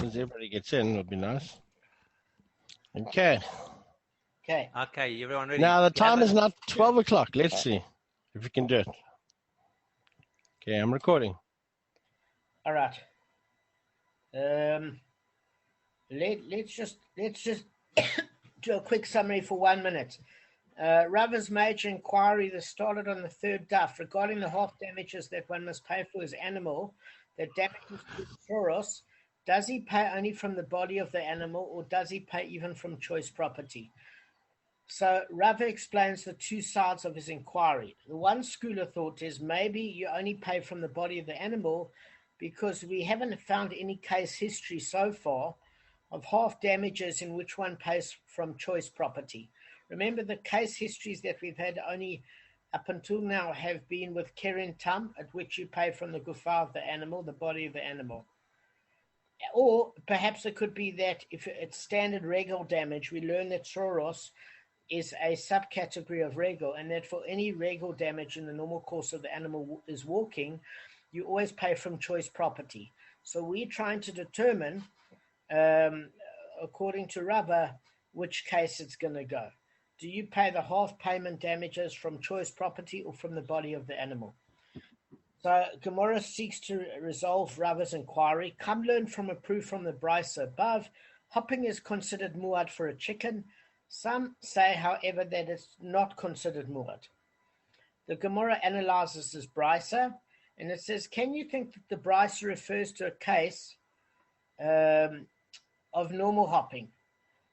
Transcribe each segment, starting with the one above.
Since everybody gets in, it'll be nice. Okay. Okay, everyone ready? Now, the time is not 12 o'clock. Let's see if we can do it. Okay, I'm recording. all right. Let's just do a quick summary for 1 minute. Rava's major inquiry that started on the third daf regarding the half damages that one must pay for his animal that damages to Soros. Does he pay only from the body of the animal, or does he pay even from choice property? So Rava explains the two sides of his inquiry. The one school of thought is maybe you only pay from the body of the animal because we haven't found any case history so far of half damages in which one pays from choice property. Remember, the case histories that we've had only up until now have been with Keren Tam, at which you pay from the gufa of the animal, the body of the animal. Or perhaps it could be that if it's standard regal damage, we learn that Soros is a subcategory of regal, and that for any regal damage in the normal course of the animal is walking, you always pay from choice property. So we're trying to determine, according to Rava, which case it's going to go. Do you pay the half payment damages from choice property or from the body of the animal? So Gemara seeks to resolve Rava's inquiry. Come learn from a proof from the Brisa above. Hopping is considered muad for a chicken. Some say, however, that it's not considered muad. The Gemara analyzes this Brisa, and it says, can you think that the Brisa refers to a case of normal hopping?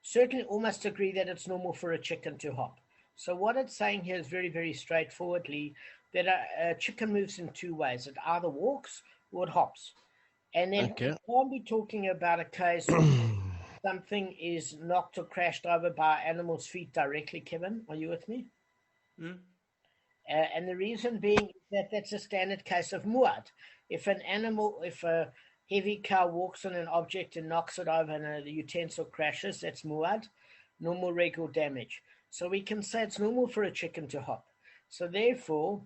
Certainly all must agree that it's normal for a chicken to hop. So what it's saying here is very, very straightforwardly that a chicken moves in two ways. It either walks or it hops. And then we can't be talking about a case where something is knocked or crashed over by animal's feet directly, Kevin. Are you with me? And the reason being that that's a standard case of muad. If a heavy car walks on an object and knocks it over and the utensil crashes, that's muad, normal regal damage. So we can say it's normal for a chicken to hop. So therefore,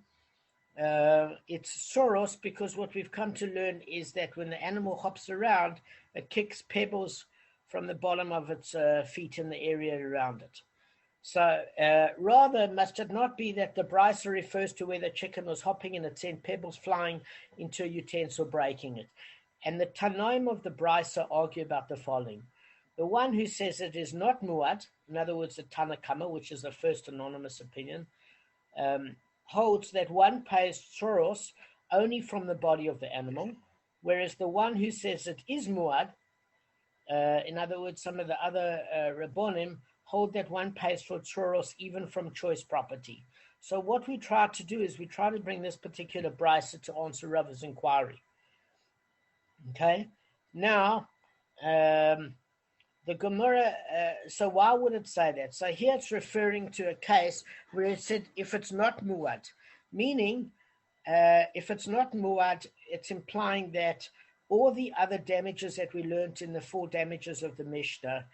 it's Soros, because what we've come to learn is that when the animal hops around, it kicks pebbles from the bottom of its feet in the area around it. So rather, must it not be that the Brisa refers to where the chicken was hopping and it sent pebbles flying into a utensil, breaking it? And the Tanaim of the Brisa argue about the following. The one who says it is not muad, in other words, the Bava Kamma, which is the first anonymous opinion, holds that one pays Soros only from the body of the animal, whereas the one who says it is muad, in other words, some of the other Rabbonim, hold that one pays for Soros even from choice property. So what we try to do is we try to bring this particular Brisa to answer Rava's inquiry. Okay, now the Gemara, so why would it say that? So here it's referring to a case where it said if it's not muad, meaning if it's not muad, it's implying that all the other damages that we learned in the four damages of the Mishnah,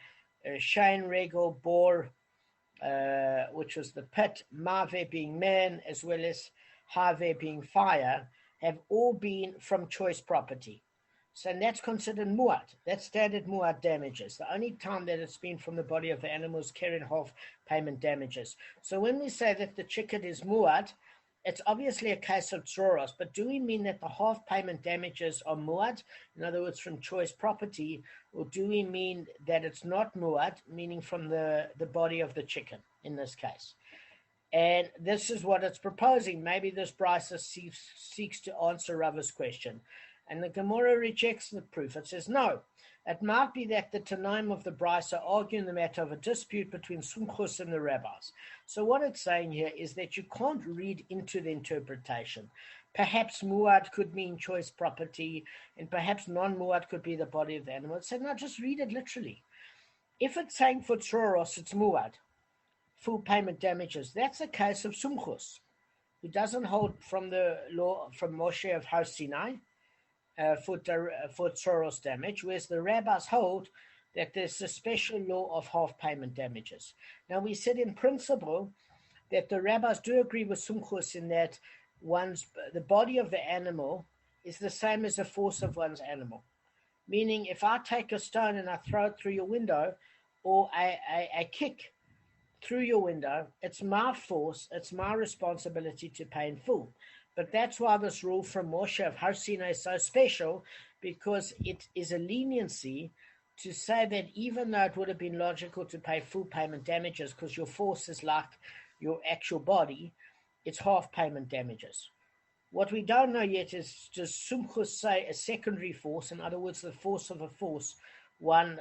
Shain, Regal, Bor, which was the pit, Mave being man, as well as Have being fire, have all been from choice property. So that's considered muad. That's standard muad damages. The only time that it's been from the body of the animal is carrying half payment damages. So when we say that the chicken is muad, it's obviously a case of Soros, but do we mean that the half payment damages are muad, in other words, from choice property, or do we mean that it's not muad, meaning from the body of the chicken in this case? And this is what it's proposing. Maybe this Brisa seeks to answer Rava's question. And the Gemara rejects the proof. It says, no, it might be that the Tanaim of the Brisa argue in the matter of a dispute between Sumchus and the rabbis. So what it's saying here is that you can't read into the interpretation. Perhaps muad could mean choice property, and perhaps non-muad could be the body of the animal. It said, no, just read it literally. If it's saying for Tzoros, it's muad, full payment damages, that's a case of Sumchus, who doesn't hold from the law from Moshe of Har Sinai, for Tzoros damage, whereas the rabbis hold that there's a special law of half payment damages. Now, we said in principle that the rabbis do agree with Sumchus in that the body of the animal is the same as the force of one's animal. meaning if I take a stone and I throw it through your window, or a kick through your window, it's my force, it's my responsibility to pay in full. But that's why this rule from Moshe of Har Sinai is so special, because it is a leniency to say that even though it would have been logical to pay full payment damages because your force is like your actual body, it's half payment damages. What we don't know yet is, does Sumchus say a secondary force, in other words, the force of a force, one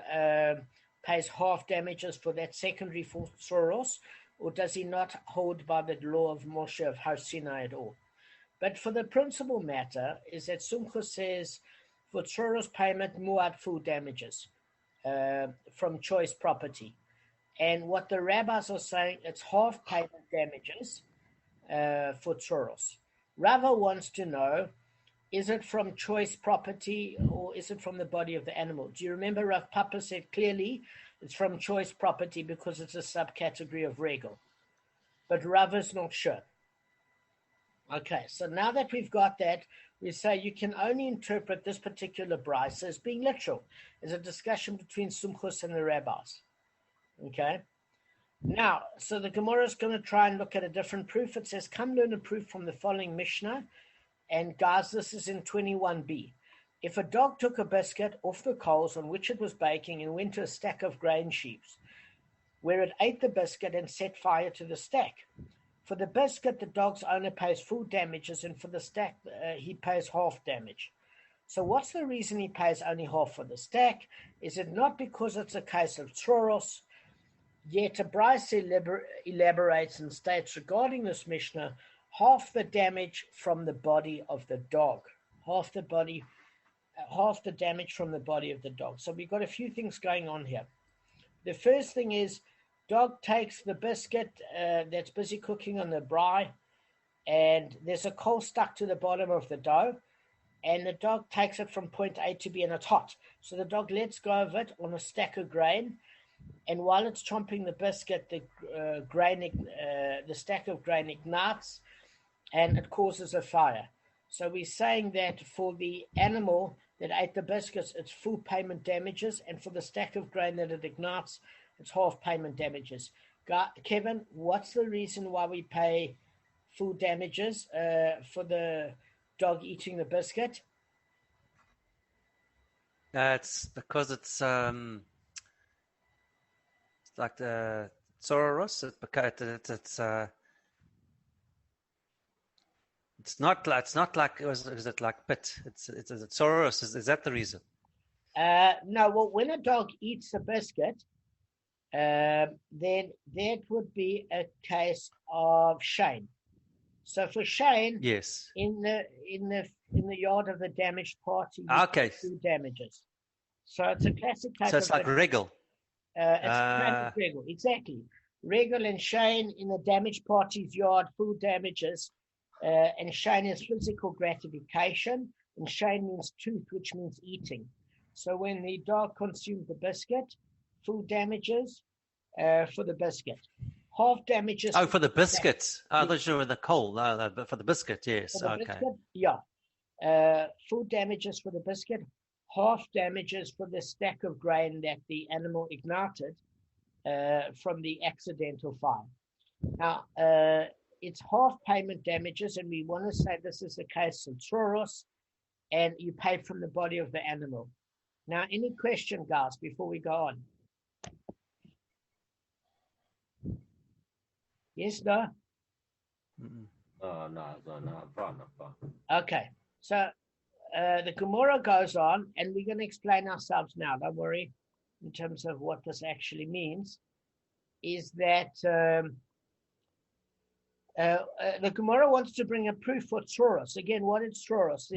pays half damages for that secondary force, Soros, or does he not hold by the law of Moshe of Har Sinai at all? But for the principal matter is that Sumchus says for Soros payment, muad full damages from choice property. And what the rabbis are saying, it's half payment damages for Soros. Rava wants to know, is it from choice property or is it from the body of the animal? Do you remember Rav Papa said clearly it's from choice property because it's a subcategory of regal. But Rava's not sure. Okay, so now that we've got that, we say you can only interpret this particular brisa as being literal, as a discussion between Sumchus and the rabbis. Okay? Now, so the Gemara is going to try and look at a different proof. It says, come learn a proof from the following Mishnah. And guys, this is in 21b. If a dog took a biscuit off the coals on which it was baking and went to a stack of grain sheaves, where it ate the biscuit and set fire to the stack. For the biscuit, the dog's owner pays full damages, and for the stack, he pays half damage. So what's the reason he pays only half for the stack? Is it not because it's a case of tzoros? Yet a brisa elaborates and states regarding this Mishnah, half the damage from the body of the dog. Half the damage from the body of the dog. So we've got a few things going on here. The first thing is, dog takes the biscuit that's busy cooking on the braai, and there's a coal stuck to the bottom of the dough, and the dog takes it from point A to B, and it's hot. So the dog lets go of it on a stack of grain, and while it's chomping the biscuit, the stack of grain ignites, and it causes a fire. So we're saying that for the animal that ate the biscuits, it's full payment damages, and for the stack of grain that it ignites, it's half payment damages. Kevin, what's the reason why we pay full damages for the dog eating the biscuit? It's because it's like the Soros. It's not like is it like pit? It's Soros. Is that the reason? No. Well, when a dog eats a biscuit, then that would be a case of shame. So for shame, yes, in the yard of the damaged party, okay, two damages. So it's a classic case. So it's like regal. It's a regal, exactly. Regal and shame in the damaged party's yard, full damages, and shame is physical gratification, and shame means tooth, which means eating. So when the dog consumed the biscuit, full damages for the biscuit. Half damages. Oh, for the biscuits. I thought you were the coal. No, but for the biscuit, yes. For the okay. Biscuit, yeah. Full damages for the biscuit. Half damages for the stack of grain that the animal ignited from the accidental fire. Now, it's half payment damages, and we want to say this is the case of tzoros, and you pay from the body of the animal. Now, any question, guys, before we go on? Yes, no? No. Okay, so the Gemara goes on, and we're going to explain ourselves now, don't worry, in terms of what this actually means, is that the Gemara wants to bring a proof for tzoros. Again, what is tzoros?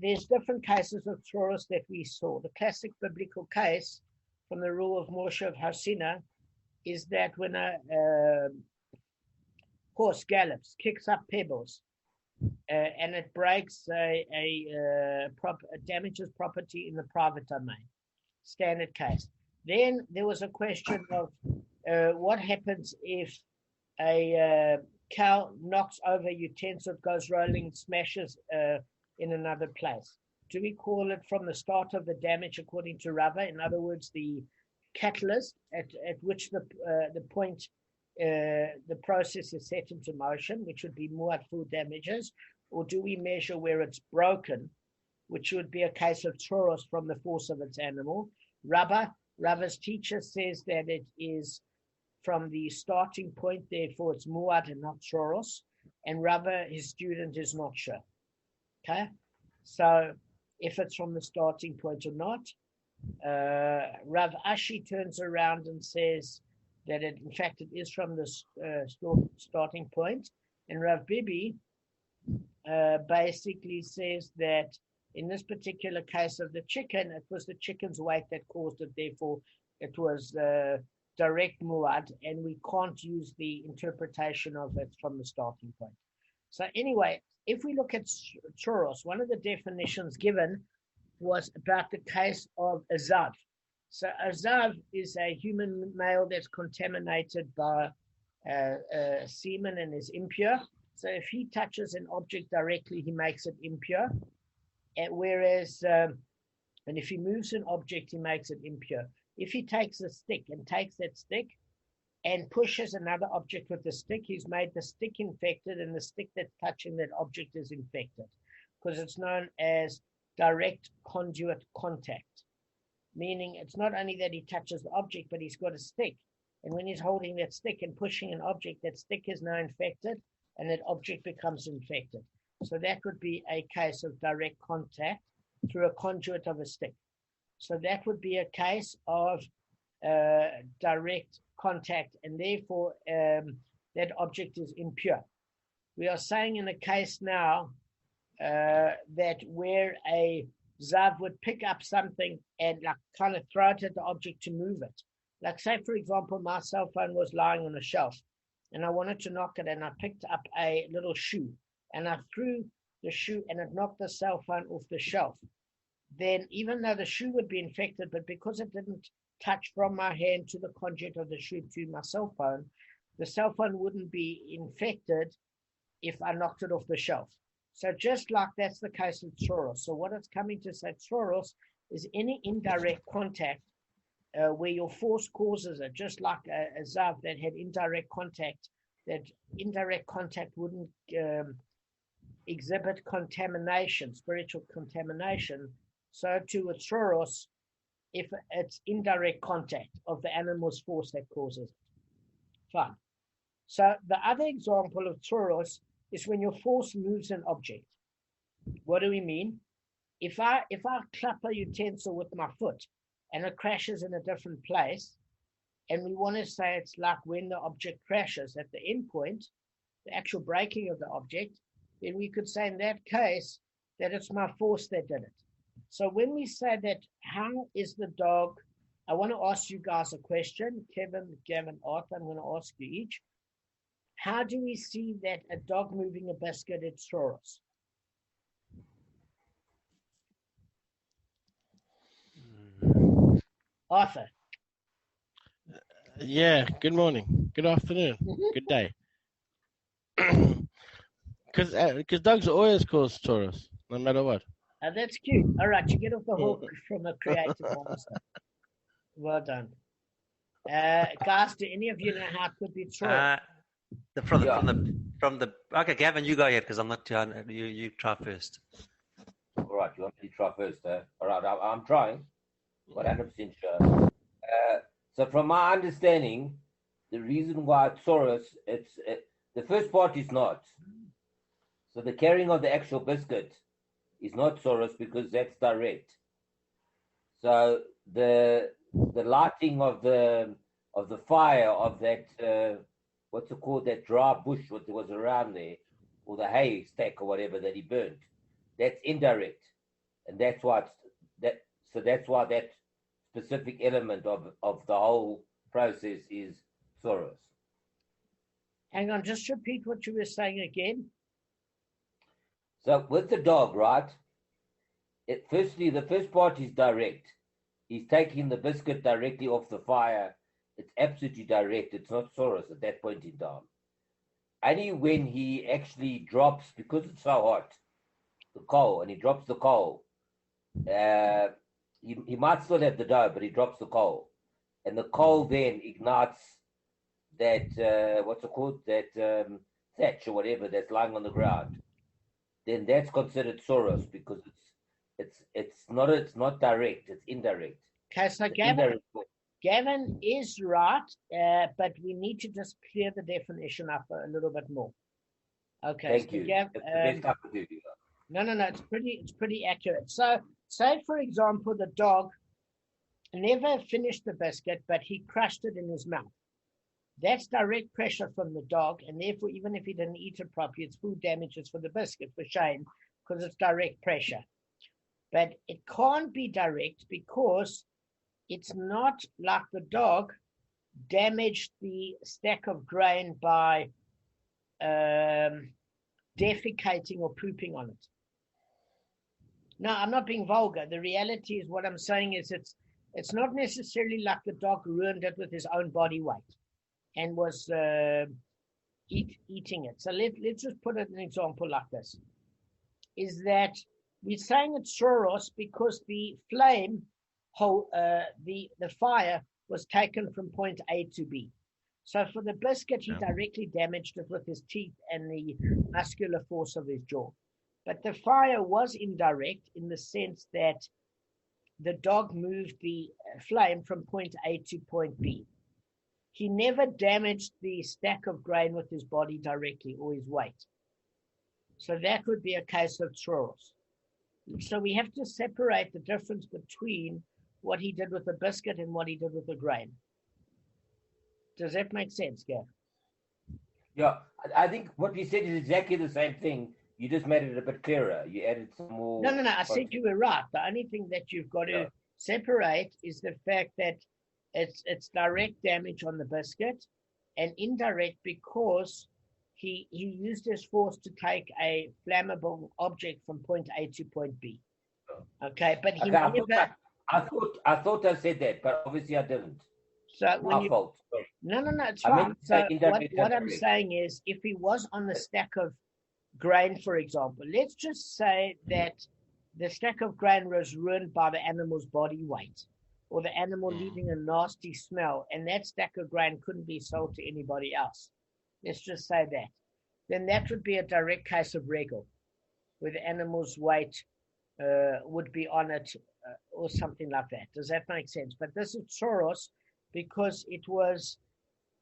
There's different cases of tzoros that we saw. The classic biblical case from the rule of Moshe of Har Sinai is that when a horse gallops, kicks up pebbles, and it breaks damages property in the private domain. Standard case. Then there was a question of what happens if a cow knocks over a utensil, goes rolling, smashes in another place. Do we call it from the start of the damage according to Rava? In other words, the catalyst at which the point the process is set into motion, which would be muad full damages, or do we measure where it's broken, which would be a case of tzoros from the force of its animal? Rava's teacher says that it is from the starting point, therefore it's muad and not tzoros, and Rava, his student, is not sure. Okay, so if it's from the starting point or not, Rav Ashi turns around and says that in fact it is from the starting point, and Rav Bibi basically says that in this particular case of the chicken, it was the chicken's weight that caused it, therefore it was direct muad, and we can't use the interpretation of it from the starting point. So anyway, if we look at tzoros, one of the definitions given was about the case of a zav. So a zav is a human male that's contaminated by semen and is impure. So if he touches an object directly, he makes it impure. Whereas, and if he moves an object, he makes it impure. If he takes a stick and takes that stick and pushes another object with the stick, he's made the stick infected, and the stick that's touching that object is infected, because it's known as direct conduit contact, meaning it's not only that he touches the object, but he's got a stick. And when he's holding that stick and pushing an object, that stick is now infected, and that object becomes infected. So that would be a case of direct contact through a conduit of a stick. So that would be a case of direct contact, and therefore that object is impure. We are saying in a case now that where a zav would pick up something and like kind of throw it at the object to move it. Like say, for example, my cell phone was lying on a shelf and I wanted to knock it, and I picked up a little shoe and I threw the shoe and it knocked the cell phone off the shelf. Then even though the shoe would be infected, but because it didn't touch from my hand to the conduit of the shoe to my cell phone, the cell phone wouldn't be infected if I knocked it off the shelf. So just like that's the case with tzoros. So what it's coming to say, tzoros is any indirect contact where your force causes it, just like a zav that had indirect contact, that indirect contact wouldn't exhibit contamination, spiritual contamination. So too with tzoros, if it's indirect contact of the animal's force that causes it. Fine. So the other example of tzoros is when your force moves an object. What do we mean? If I clap a utensil with my foot and it crashes in a different place, and we want to say it's like when the object crashes at the end point, the actual breaking of the object, then we could say in that case that it's my force that did it. So when we say that, how is the dog? I want to ask you guys a question. Kevin, Gavin, Arthur, I'm going to ask you each. How do we see that a dog moving a biscuit is tzoros? Arthur. Yeah, good morning, good afternoon, good day. Because dogs always cause tzoros, no matter what. Oh, that's cute. All right, you get off the hook from a creative monster. Well done. Guys, do any of you know how it could be tzoros? From the okay, Gavin, you go ahead because I'm not. You try first. All right, you want me to try first? All right, I'm trying. 100% sure. So from my understanding, the reason why tzoros, the first part is not. So the carrying of the actual biscuit is not tzoros because that's direct. So the lighting of the fire of that what's it called, that dry bush what was around there, or the hay stack or whatever that he burned, that's indirect, and that's why that's why that specific element of the whole process is tzoros. Hang on, just repeat what you were saying again. So with the dog, right? Firstly, the first part is direct. He's taking the biscuit directly off the fire. It's absolutely direct. It's not tzoros at that point in time. Only when he actually drops, because it's so hot, the coal, and he drops the coal, he might still have the dough, but he drops the coal, and the coal then ignites that what's it called, that thatch or whatever that's lying on the ground. Then that's considered soros because it's not direct, it's indirect. Okay, so Gavin is right, but we need to just clear the definition up a little bit more. Okay. Thank you. That's the best I could do. No, it's pretty accurate. So, say for example, the dog never finished the biscuit, but he crushed it in his mouth. That's direct pressure from the dog, and therefore, even if he didn't eat it properly, it's food damages for the biscuit, for shame, because it's direct pressure. But it can't be direct because it's not like the dog damaged the stack of grain by defecating or pooping on it. No, I'm not being vulgar. The reality is what I'm saying is it's not necessarily like the dog ruined it with his own body weight and was eating it. So let's just put an example like this. Is that we're saying it's soros because the flame, the fire was taken from point A to B. So for the biscuit, he directly damaged it with his teeth and the muscular force of his jaw. But the fire was indirect in the sense that the dog moved the flame from point A to point B. He never damaged the stack of grain with his body directly or his weight. So that would be a case of soros. So we have to separate the difference between what he did with the biscuit and what he did with the grain. Does that make sense, Gav? Yeah, I think what you said is exactly the same thing. You just made it a bit clearer. You added some more. No. I said you were right. The only thing that you've got to separate is the fact that it's direct damage on the biscuit and indirect because he used his force to take a flammable object from point A to point B. Okay, but he never. I thought I said that, but obviously I didn't. So when My fault. No, it's right. So what I'm saying is, if he was on the stack of grain, for example, let's just say that the stack of grain was ruined by the animal's body weight or the animal leaving a nasty smell, and that stack of grain couldn't be sold to anybody else. Let's just say that. Then that would be a direct case of regal, where the animal's weight would be on it or something like that. Does that make sense? But this is soros because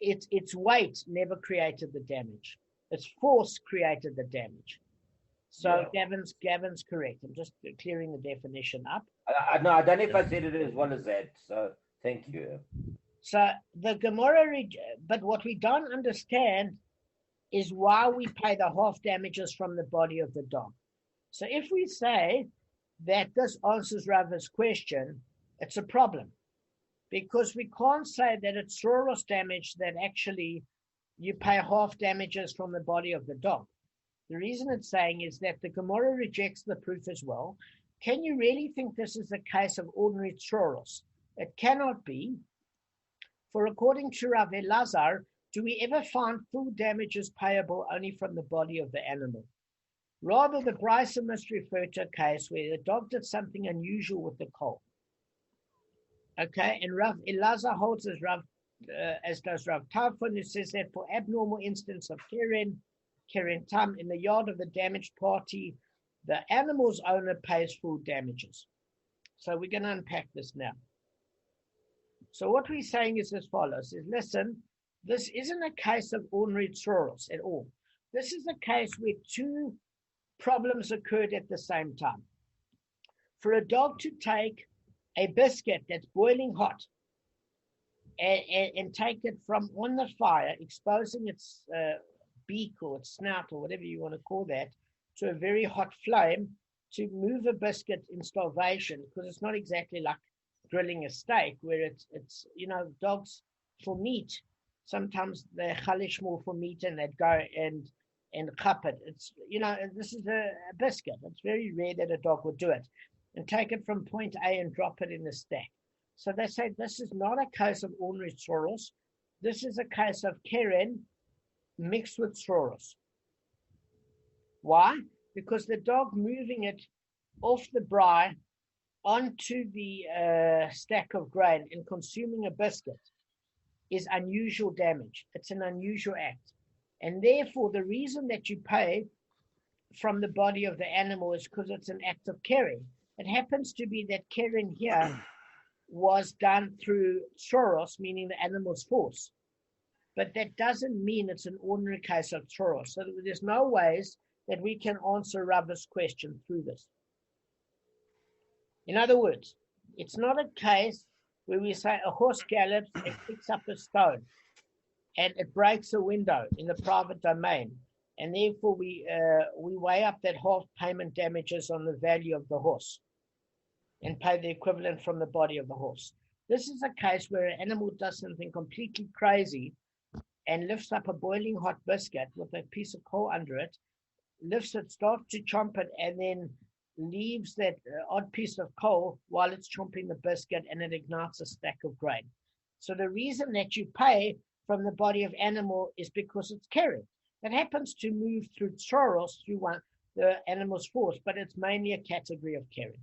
its weight never created the damage. Its force created the damage. So Gavin's correct. I'm just clearing the definition up. I don't know if I said it as well as that. So thank you. So the Gemara, but what we don't understand is why we pay the half damages from the body of the dog. So if we say that this answers Rava's question, it's a problem. Because we can't say that it's soros damage that actually you pay half damages from the body of the dog. The reason it's saying is that the Gemara rejects the proof as well. Can you really think this is a case of ordinary soros? It cannot be. For according to Rav Elazar, do we ever find full damages payable only from the body of the animal? Rather, the Brisa must refer to a case where the dog did something unusual with the coal. Okay, and Rav Elazar holds as does Rav Tarfon, who says that for abnormal instance of keren tam in the yard of the damaged party, the animal's owner pays full damages. So we're going to unpack this now. So what we're saying is as follows: is listen, this isn't a case of ordinary soros at all. This is a case where two problems occurred at the same time. For a dog to take a biscuit that's boiling hot and take it from on the fire, exposing its beak or its snout or whatever you want to call that, to a very hot flame, to move a biscuit in starvation, because it's not exactly like grilling a steak where it's dogs for meat. Sometimes they're chalish more for meat and they'd go and cup it. It's, this is a biscuit. It's very rare that a dog would do it and take it from point A and drop it in the stack. So they say this is not a case of ordinary soros. This is a case of keren mixed with soros. Why? Because the dog moving it off the braai onto the stack of grain and consuming a biscuit is unusual damage. It's an unusual act. And therefore, the reason that you pay from the body of the animal is because it's an act of caring. It happens to be that caring here was done through tzoros, meaning the animal's force. But that doesn't mean it's an ordinary case of tzoros. So there's no ways that we can answer Rava's question through this. In other words, it's not a case where we say a horse gallops and picks up a stone and it breaks a window in the private domain, and therefore we weigh up that half payment damages on the value of the horse and pay the equivalent from the body of the horse. This is a case where an animal does something completely crazy and lifts up a boiling hot biscuit with a piece of coal under it, lifts it, starts to chomp it, and then leaves that odd piece of coal while it's chomping the biscuit, and it ignites a stack of grain. So the reason that you pay from the body of animal is because it's carried. It happens to move through tzoros, through the animal's force, but it's mainly a category of carrying.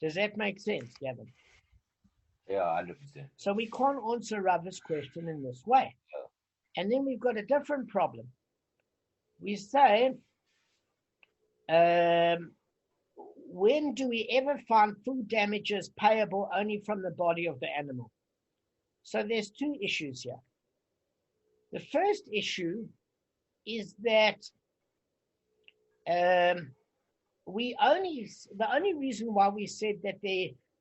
Does that make sense, Gavin? Yeah, 100%. So we can't answer Rava's question in this way. Yeah. And then we've got a different problem. We say, when do we ever find food damages payable only from the body of the animal? So there's two issues here. The first issue is that the only reason why we said that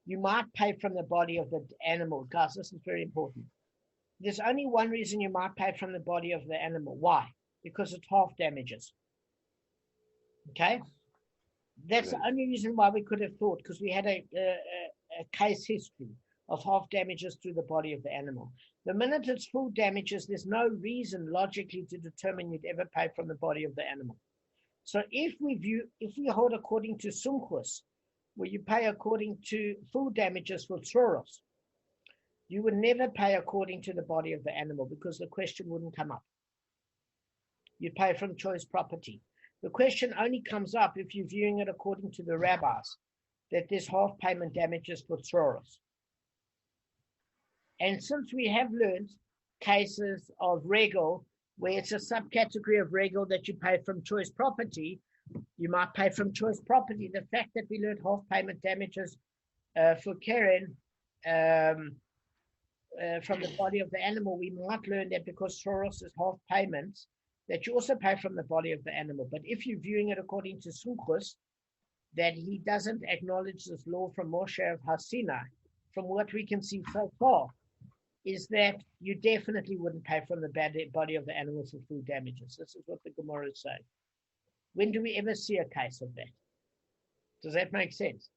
you might pay from the body of the animal, guys, this is very important. There's only one reason you might pay from the body of the animal. Why? Because it's half damages. Okay? That's the only reason why we could have thought, because we had a case history of half damages through the body of the animal. The minute it's full damages, there's no reason logically to determine you'd ever pay from the body of the animal. So if we hold according to sumchus, where you pay according to full damages for tzoros, you would never pay according to the body of the animal because the question wouldn't come up. You'd pay from choice property. The question only comes up if you're viewing it according to the rabbis, that there's half payment damages for tzoros. And since we have learned cases of regel, where it's a subcategory of regel that you pay from choice property, you might pay from choice property. The fact that we learned half payment damages for Karen from the body of the animal, we might learn that because tzoros is half payments, that you also pay from the body of the animal. But if you're viewing it according to Sumchus, that he doesn't acknowledge this law from Moshe of Hasina, from what we can see so far, is that you definitely wouldn't pay from the body of the animal for food damages. This is what the Gemara is saying. When do we ever see a case of that? Does that make sense?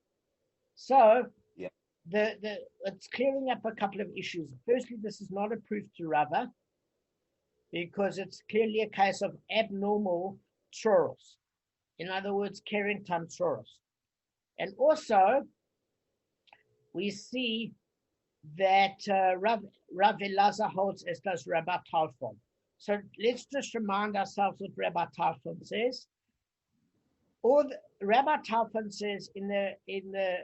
So, yeah. It's clearing up a couple of issues. Firstly, this is not a proof to Rava, because it's clearly a case of abnormal tzoros. In other words, keren tam tzoros. And also, we see that Rav Elazar holds as does Rabbi Talfon. So let's just remind ourselves what Rabbi Talfon says. Rabbi Talfon says in the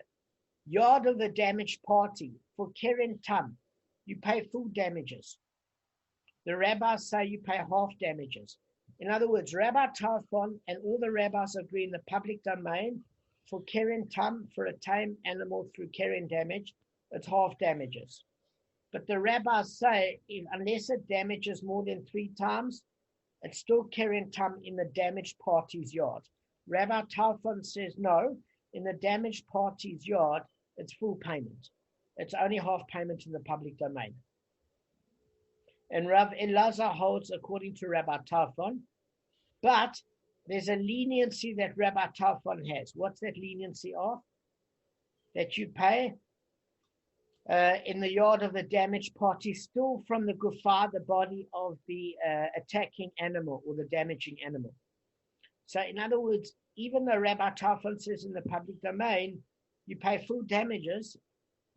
yard of the damaged party for keren tam, you pay full damages. The rabbis say you pay half damages. In other words, Rabbi Talfon and all the rabbis agree in the public domain for keren tam, for a tame animal through keren damage, it's half damages. But the rabbis say unless it damages more than 3 times, it's still keren tam in the damaged party's yard. Rabbi Talfon says no, in the damaged party's yard, it's full payment. It's only half payment in the public domain. And Rav Elazar holds according to Rabbi Talfon, but there's a leniency that Rabbi Talfon has. What's that leniency of? That you pay in the yard of the damaged party, still from the gufa, the body of the attacking animal or the damaging animal. So in other words, even though Rabbi Talfon says in the public domain, you pay full damages,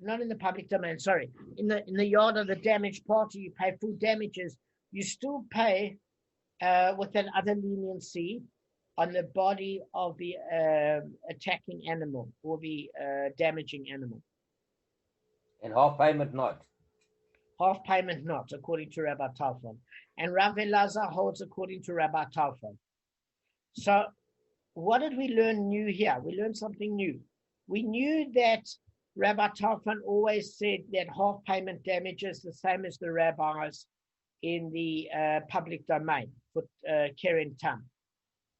not in the public domain, sorry, in the yard of the damaged party, you pay full damages, you still pay with that other leniency on the body of the attacking animal or the damaging animal. And half payment not. Half payment not, according to Rabbi Talfon. And Rav Elazar holds according to Rabbi Talfon. So what did we learn new here? We learned something new. We knew that Rabbi Talfon always said that half payment damages the same as the rabbis in the public domain for Keren Tam.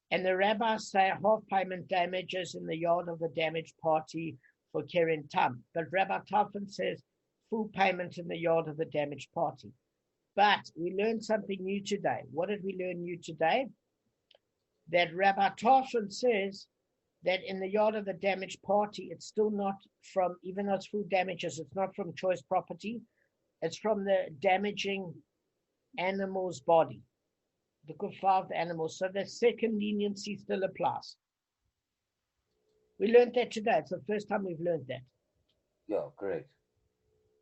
And the rabbis say half payment damages in the yard of the damaged party for Keren Tam. But Rabbi Talfon says full payment in the yard of the damaged party. But we learned something new today. What did we learn new today? That Rabbi Talfon says that in the yard of the damaged party, it's still not from, even though it's full damages, it's not from choice property. It's from the damaging animal's body, the kuffar of the animal. So the second leniency still applies. We learned that today. It's the first time we've learned that. Yeah, correct.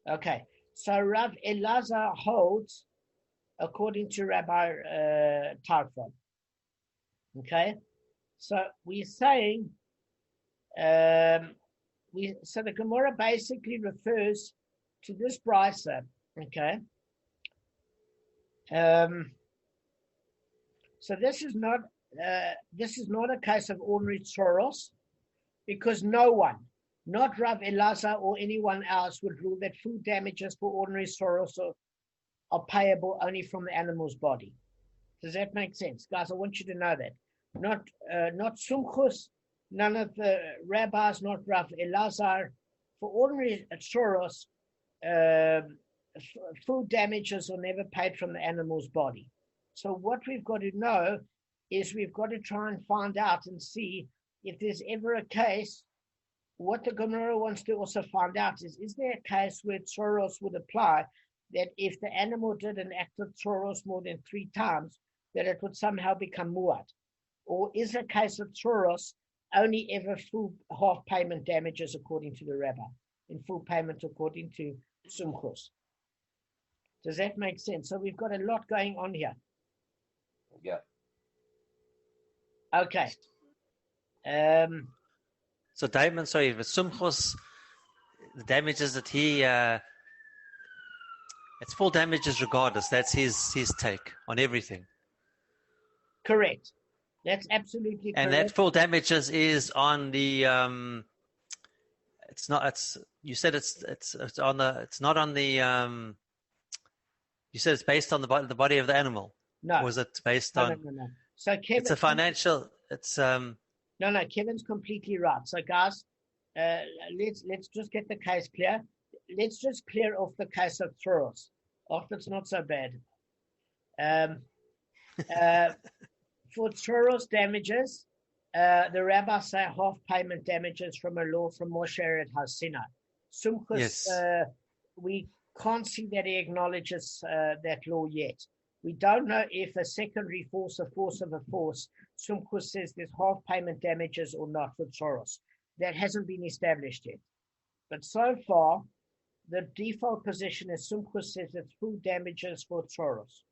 Okay. So Rav Elazar holds according to Rabbi Tarfon. Okay. So we're saying, so the Gemara basically refers to this brisa, okay? So this is not a case of ordinary tzoros, because no one, not Rav Elazar or anyone else, would rule that food damages for ordinary tzoros are payable only from the animal's body. Does that make sense, guys? I want you to know that. Not Sumchus, none of the rabbis, not Rav Elazar. For ordinary tzoros, food damages are never paid from the animal's body. So what we've got to know is we've got to try and find out and see if there's ever a case. What the Gemara wants to also find out is there a case where tzoros would apply, that if the animal did an act of tzoros more than 3 times, that it would somehow become muad? Or is a case of tzoros only ever full half payment damages according to the rabbi, and full payment according to Sumchus? Does that make sense? So we've got a lot going on here. Yeah. Okay. So Damon, sorry, with Sumchus, the damages that he, it's full damages regardless. That's his take on everything. Correct. That's absolutely correct. And that full damages is on the, it's not, it's, you said it's on the, it's not on the, you said it's based on the body of the animal. No. Or was it based on? No. So Kevin, it's a financial, it's, No, Kevin's completely right. So guys, let's just get the case clear. Let's just clear off the case of tzoros. Often it's not so bad. For tzoros damages, the rabbis say half payment damages from a law from Moshe at Har Sinai. Sumchus, yes. We can't see that he acknowledges that law yet. We don't know if a secondary force, a force of a force, Sumchus says there's half payment damages or not for tzoros. That hasn't been established yet. But so far, the default position is Sumchus says it's full damages for tzoros.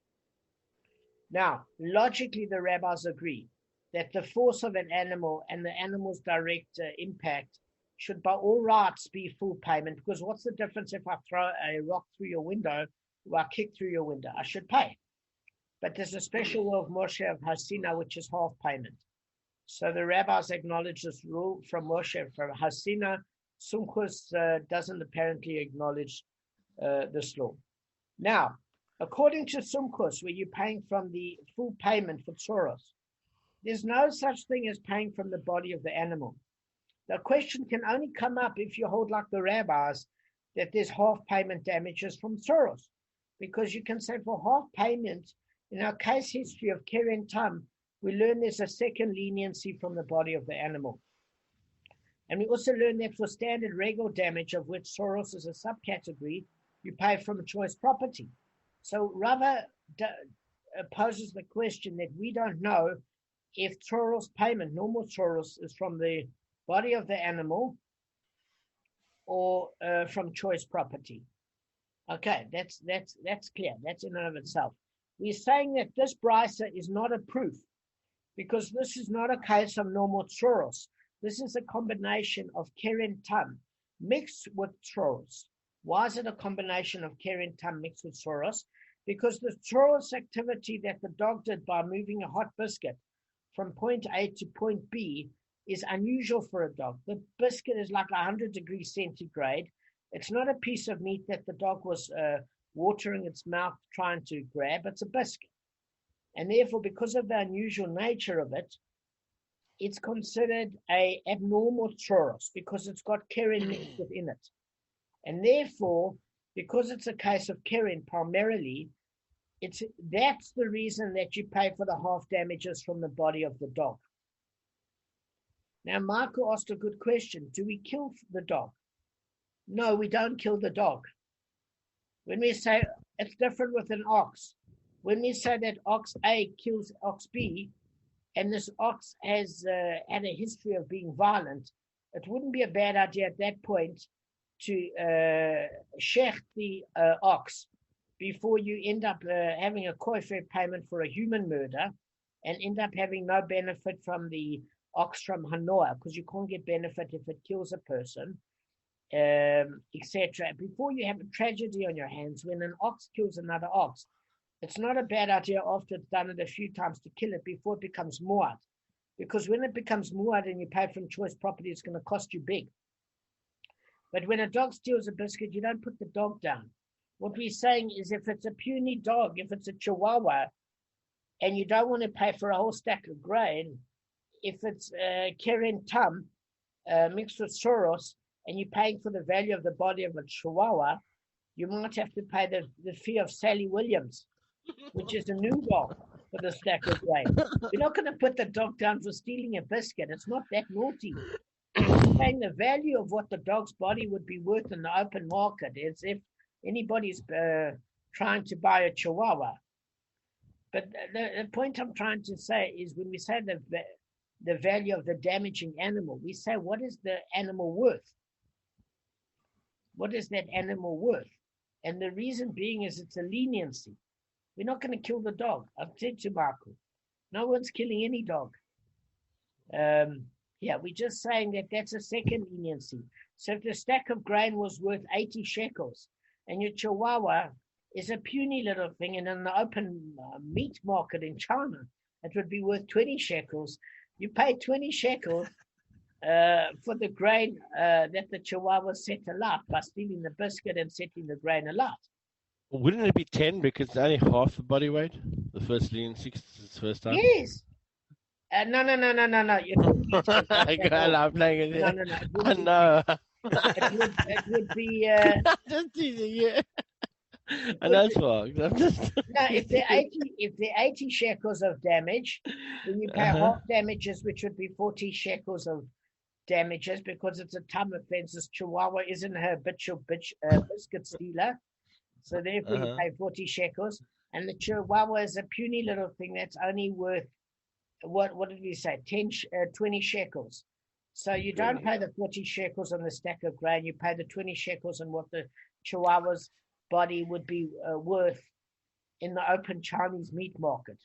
Now, logically, the rabbis agree that the force of an animal and the animal's direct impact should by all rights be full payment, because what's the difference if I throw a rock through your window or I kick through your window? I should pay. But there's a special law of Moshe of Har Sinai, which is half payment. So the rabbis acknowledge this rule from Moshe from Har Sinai. Sumchus doesn't apparently acknowledge this law. Now, according to Sumchus, where you're paying from the full payment for tzoros, there's no such thing as paying from the body of the animal. The question can only come up if you hold like the rabbis that there's half payment damages from tzoros, because you can say for half payment, in our case history of Keren Tam, we learn there's a second leniency from the body of the animal. And we also learn that for standard regal damage, of which tzoros is a subcategory, you pay from choice property. So Rava poses the question that we don't know if tzoros payment, normal tzoros, is from the body of the animal or from choice property. Okay, that's clear. That's in and of itself. We're saying that this brisa is not a proof because this is not a case of normal tzoros. This is a combination of keren tam mixed with tzoros. Why is it a combination of keren tam mixed with tzoros? Because the tzoros activity that the dog did by moving a hot biscuit from point A to point B is unusual for a dog. The biscuit is like 100 degrees centigrade. It's not a piece of meat that the dog was watering its mouth trying to grab. It's a biscuit. And therefore, because of the unusual nature of it, it's considered a abnormal tzoros because it's got keren mixed within it. And therefore, because it's a case of keren primarily, that's the reason that you pay for the half damages from the body of the dog. Now, Michael asked a good question. Do we kill the dog? No, we don't kill the dog. When we say it's different with an ox, when we say that ox A kills ox B, and this ox has had a history of being violent, it wouldn't be a bad idea at that point to shecht the ox before you end up having a koifer payment for a human murder and end up having no benefit from the ox from Hanoah, because you can't get benefit if it kills a person, etc. Before you have a tragedy on your hands, when an ox kills another ox, it's not a bad idea after it's done it a few times to kill it before it becomes muad. Because when it becomes muad and you pay from choice property, it's going to cost you big. But when a dog steals a biscuit, you don't put the dog down. What we're saying is if it's a puny dog, if it's a chihuahua, and you don't want to pay for a whole stack of grain, if it's keren tam mixed with tzoros, and you're paying for the value of the body of a chihuahua, you might have to pay the fee of Sally Williams, which is a new dog for the stack of grain. You're not going to put the dog down for stealing a biscuit. It's not that naughty. You're paying the value of what the dog's body would be worth in the open market. It's if anybody's trying to buy a chihuahua. But the point I'm trying to say is when we say the value of the damaging animal, we say, what is the animal worth? What is that animal worth? And the reason being is it's a leniency. We're not going to kill the dog. I've said to Michael, no one's killing any dog. We're just saying that that's a second leniency. So if the stack of grain was worth 80 shekels and your chihuahua is a puny little thing, and in the open meat market in China, it would be worth 20 shekels. You pay 20 shekels for the grain that the chihuahua set alight by stealing the biscuit and setting the grain alight. Wouldn't it be 10 because it's only half the body weight? The first leniency, the first time? Yes. No. I'm playing it. No. I know. It would be. Just teasing you. And that's why. I'm just. No, if they're 80 shekels of damage, then you pay half damages, which would be 40 shekels of damages, because it's a tam offense. This chihuahua isn't her habitual biscuit stealer, so therefore you pay 40 shekels. And the chihuahua is a puny little thing that's only worth what did we say? 20 shekels. So you don't pay the 40 shekels on the stack of grain. You pay the 20 shekels on what the chihuahua's body would be worth in the open Chinese meat market.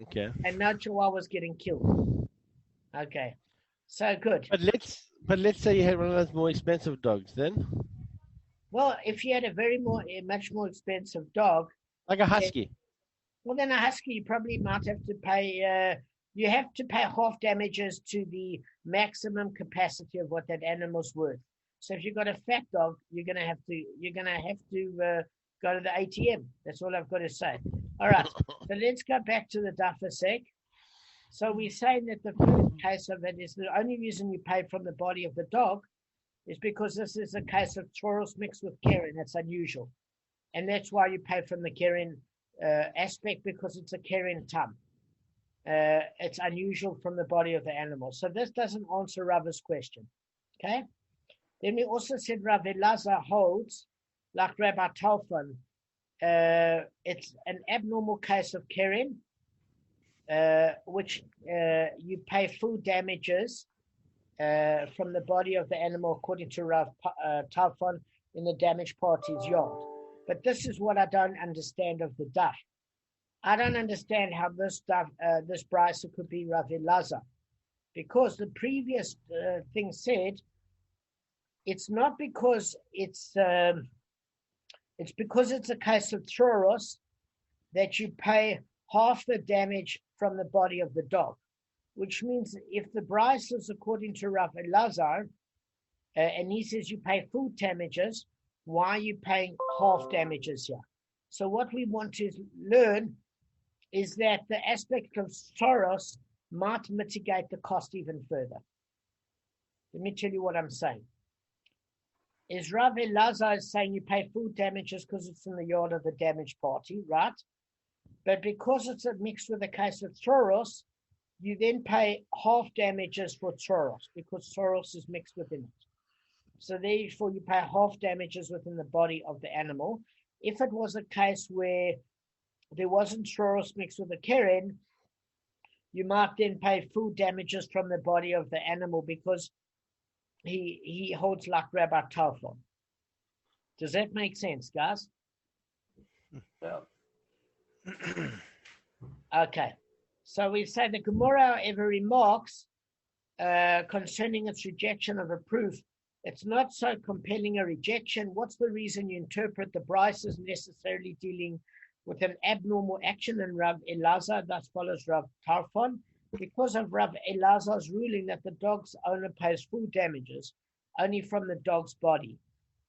Okay. And no chihuahuas getting killed. Okay. So good. But let's say you had one of those more expensive dogs then. Well, if you had a much more expensive dog, like a husky. Then a husky, you probably might have to pay. You have to pay half damages to the maximum capacity of what that animal's worth. So if you've got a fat dog, you're gonna have to go to the ATM. That's all I've got to say. All right. So let's go back to the daf a sec. So we're saying that the first case of it is the only reason you pay from the body of the dog is because this is a case of tzoros mixed with keren. That's unusual. And that's why you pay from the keren aspect, because it's a keren tam. It's unusual from the body of the animal. So this doesn't answer Rava's question. Okay? Then we also said Rav Elazar holds, like Rabbi Talfan, it's an abnormal case of keren, which you pay full damages from the body of the animal, according to Rav Talfan, in the damaged party's yard. But this is what I don't understand of the daf. I don't understand how this stuff, this brisa could be Rav Elazar, because the previous thing said it's not because it's because it's a case of choros that you pay half the damage from the body of the dog, which means if the brisa is according to Rav Elazar, and he says you pay full damages, why are you paying half damages here? So what we want to learn is that the aspect of soros might mitigate the cost even further. Let me tell you what I'm saying. Is Rav Elazar is saying you pay full damages because it's in the yard of the damaged party, right? But because it's mixed with a case of soros, you then pay half damages for soros because soros is mixed within it. So therefore you pay half damages within the body of the animal. If it was a case where there wasn't soros mixed with a keren, you might then pay full damages from the body of the animal because he holds like Rabbi Talmud. Does that make sense, guys? Yeah. Okay. So we say the Gemara, however, remarks concerning its rejection of a proof. It's not so compelling a rejection. What's the reason you interpret the brisa as necessarily dealing with an abnormal action in Rav Elazar, thus follows Rav Tarfon, because of Rav Elazar's ruling that the dog's owner pays full damages only from the dog's body.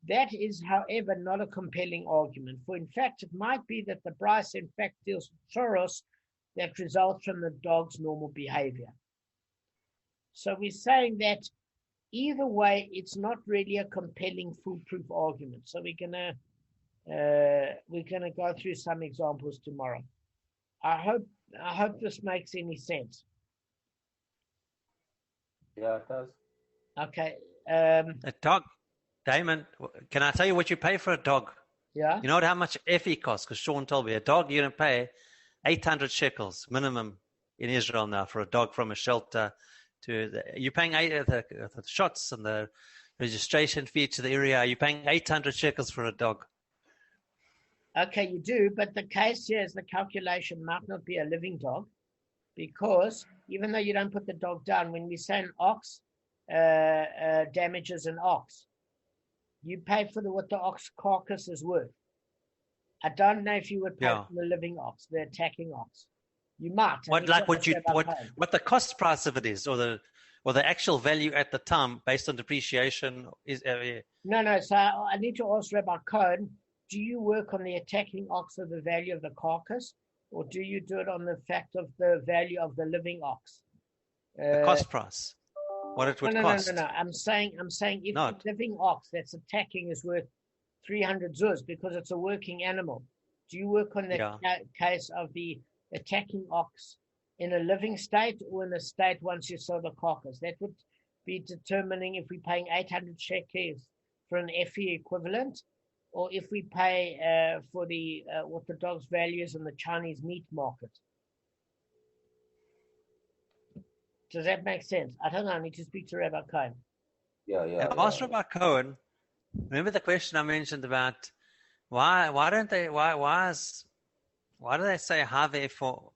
That is, however, not a compelling argument, for in fact, it might be that the brisa in fact deals with soros that results from the dog's normal behavior. So we're saying that either way, it's not really a compelling foolproof argument. So we're gonna go through some examples tomorrow. I hope this makes any sense. Yeah, it does. Okay. A dog, Damon, can I tell you what you pay for a dog? Yeah. You know how much Effie costs? Because Sean told me a dog you're going to pay 800 shekels minimum in Israel now for a dog from a shelter. You're paying the shots and the registration fee to the area. You're paying 800 shekels for a dog. Okay, you do, but the case here is the calculation might not be a living dog, because even though you don't put the dog down, when we say an ox damages an ox, you pay for what the ox carcass is worth. I don't know if you would pay for the living ox, the attacking ox. You might. What the cost price of it is, or the actual value at the time based on depreciation is. No. So I need to ask Rabbi Cohen, do you work on the attacking ox or the value of the carcass, or do you do it on the fact of the value of the living ox? The cost price, what it would cost. No. I'm saying if the living ox that's attacking is worth 300 zuz because it's a working animal, do you work on the case of the attacking ox in a living state or in a state once you sell the carcass? That would be determining if we're paying 800 shekels for an FE equivalent, or if we pay for the what the dog's value is in the Chinese meat market. Does that make sense? I don't know. I need to speak to Rabbi Cohen. Yeah. Ask Rabbi Cohen. Remember the question I mentioned about why do they say have for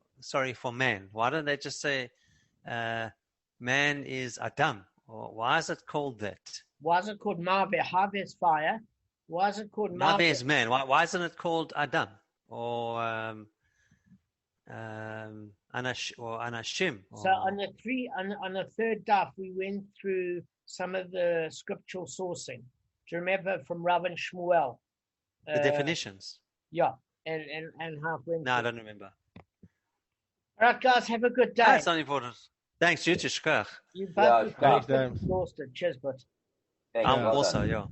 man? Why don't they just say man is Adam? Or why is it called that? Why is it called Mave? Have is fire. Why is it called Mave? Mave is man. Why isn't it called Adam or Anashim? So on the third daf, we went through some of the scriptural sourcing. Do you remember from Rav and Shmuel? The definitions. Yeah, and how it went. No, I don't remember. All right, guys, have a good day. That's not important. Thanks, you too. You both exhausted. Cheers, but I'm also,